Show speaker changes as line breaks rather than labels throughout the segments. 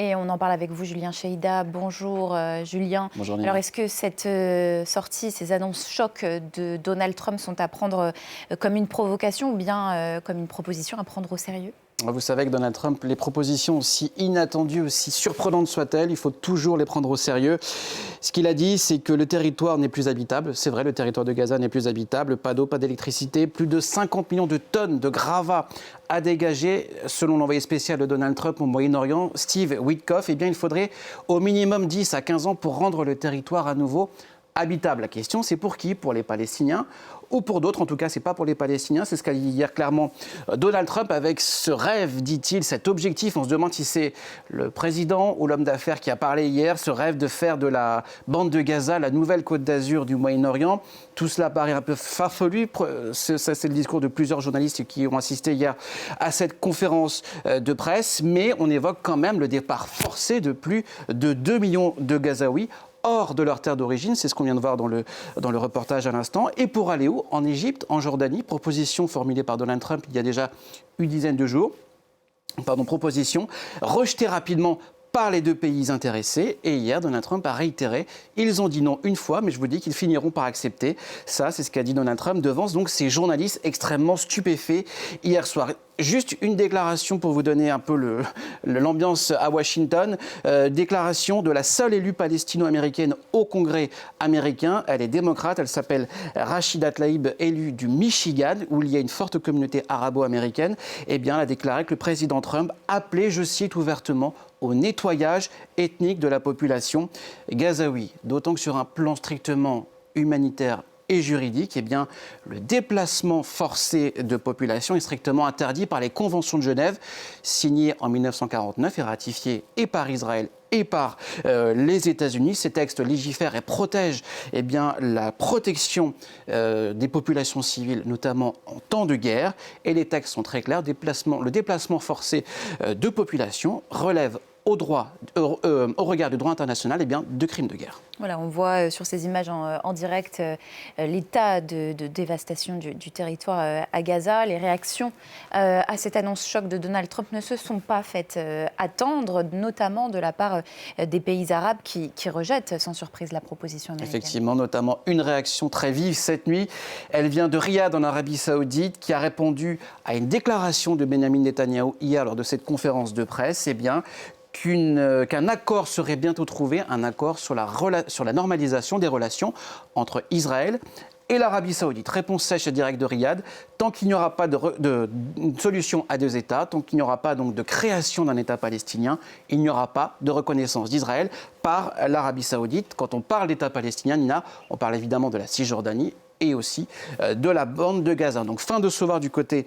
Et on en parle avec vous, Julien Cheïda. Bonjour, Julien.
Bonjour, Nina.
Alors, est-ce que cette sortie, ces annonces chocs de Donald Trump sont à prendre comme une provocation ou bien comme une proposition à prendre au sérieux ?
Vous savez que Donald Trump, les propositions aussi inattendues, aussi surprenantes soient-elles, il faut toujours les prendre au sérieux. Ce qu'il a dit, c'est que le territoire n'est plus habitable. C'est vrai, le territoire de Gaza n'est plus habitable. Pas d'eau, pas d'électricité. Plus de 50 millions de tonnes de gravats à dégager. Selon l'envoyé spécial de Donald Trump au Moyen-Orient, Steve Witkoff, eh bien, il faudrait au minimum 10 à 15 ans pour rendre le territoire à nouveau habitable. La question, c'est pour qui ? Pour les Palestiniens ou pour d'autres. En tout cas, ce n'est pas pour les Palestiniens. C'est ce qu'a dit hier clairement Donald Trump avec ce rêve, dit-il, cet objectif. On se demande si c'est le président ou l'homme d'affaires qui a parlé hier, ce rêve de faire de la bande de Gaza la nouvelle Côte d'Azur du Moyen-Orient. Tout cela paraît un peu farfelu. C'est le discours de plusieurs journalistes qui ont assisté hier à cette conférence de presse. Mais on évoque quand même le départ forcé de plus de 2 millions de Gazaouis hors de leur terre d'origine, c'est ce qu'on vient de voir dans le reportage à l'instant. Et pour aller où ? En Égypte, en Jordanie, proposition formulée par Donald Trump il y a déjà une dizaine de jours. Proposition rejetée rapidement par les deux pays intéressés. Et hier, Donald Trump a réitéré. Ils ont dit non une fois, mais je vous dis qu'ils finiront par accepter. Ça, c'est ce qu'a dit Donald Trump devant donc ces journalistes extrêmement stupéfaits hier soir. Juste une déclaration pour vous donner un peu l'ambiance à Washington. Déclaration de la seule élue palestino-américaine au Congrès américain. Elle est démocrate, elle s'appelle Rashida Tlaib, élue du Michigan, où il y a une forte communauté arabo-américaine. Eh bien, elle a déclaré que le président Trump appelait, je cite ouvertement, au nettoyage ethnique de la population gazaoui. D'autant que sur un plan strictement humanitaire et juridique, eh bien, le déplacement forcé de population est strictement interdit par les conventions de Genève, signées en 1949 et ratifiées et par Israël et par les États-Unis. Ces textes légifèrent et protègent eh bien, la protection des populations civiles, notamment en temps de guerre. Et les textes sont très clairs. Le déplacement forcé de population relève au regard du droit international, eh bien, de crimes de guerre.
Voilà, on voit sur ces images en direct l'état de dévastation du territoire à Gaza. Les réactions à cette annonce choc de Donald Trump ne se sont pas faites attendre, notamment de la part des pays arabes qui rejettent sans surprise la proposition américaine.
Effectivement, notamment une réaction très vive cette nuit. Elle vient de Riyad en Arabie Saoudite qui a répondu à une déclaration de Benjamin Netanyahou hier lors de cette conférence de presse. Eh bien, qu'un accord serait bientôt trouvé, un accord sur la normalisation des relations entre Israël et l'Arabie Saoudite. Réponse sèche et directe de Riyad. Tant qu'il n'y aura pas de solution à deux États, tant qu'il n'y aura pas donc de création d'un État palestinien, il n'y aura pas de reconnaissance d'Israël par l'Arabie Saoudite. Quand on parle d'État palestinien, Nina, on parle évidemment de la Cisjordanie et aussi de la bande de Gaza. Donc fin de recevoir du côté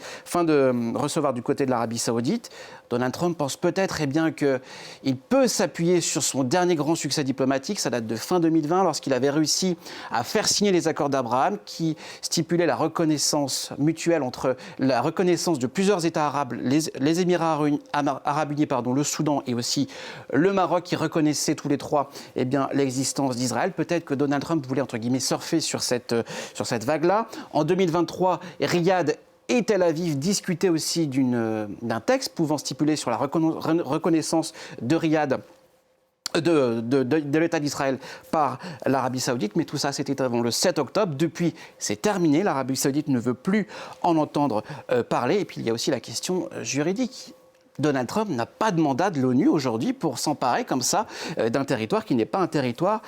de l'Arabie Saoudite. Donald Trump pense peut-être qu'il peut s'appuyer sur son dernier grand succès diplomatique. Ça date de fin 2020, lorsqu'il avait réussi à faire signer les accords d'Abraham qui stipulaient la reconnaissance mutuelle entre la reconnaissance de plusieurs États arabes, les Émirats arabes unis, le Soudan et aussi le Maroc qui reconnaissaient tous les trois l'existence d'Israël. Peut-être que Donald Trump voulait entre guillemets surfer sur cette vague-là. En 2023, Riyad et Tel Aviv discutaient aussi d'un texte pouvant stipuler sur la reconnaissance de Riyad de l'État d'Israël par l'Arabie Saoudite. Mais tout ça, c'était avant le 7 octobre. Depuis, c'est terminé. L'Arabie Saoudite ne veut plus en entendre parler. Et puis, il y a aussi la question juridique. Donald Trump n'a pas de mandat de l'ONU aujourd'hui pour s'emparer comme ça d'un territoire qui n'est pas un territoire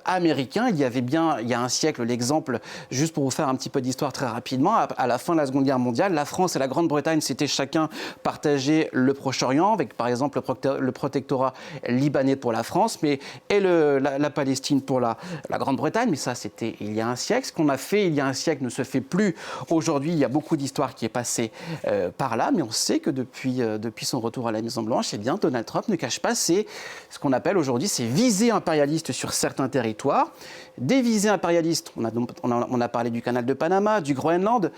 américain. Il y a un siècle, l'exemple, juste pour vous faire un petit peu d'histoire très rapidement, à la fin de la Seconde Guerre mondiale, la France et la Grande-Bretagne s'étaient chacun partagé le Proche-Orient, avec par exemple le protectorat libanais pour la France, et la Palestine pour la Grande-Bretagne. Mais ça, c'était il y a un siècle. Ce qu'on a fait il y a un siècle ne se fait plus aujourd'hui. Il y a beaucoup d'histoire qui est passée par là, mais on sait que depuis son retour à la Maison-Blanche, Donald Trump ne cache pas ce qu'on appelle aujourd'hui ses visées impérialistes sur certains territoires. Des visées impérialistes, on a parlé du canal de Panama, du Groenland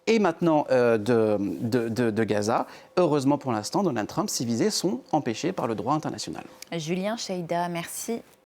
et maintenant de Gaza. Heureusement pour l'instant, Donald Trump, ces visées sont empêchées par le droit international.
Julien Cheïda, merci.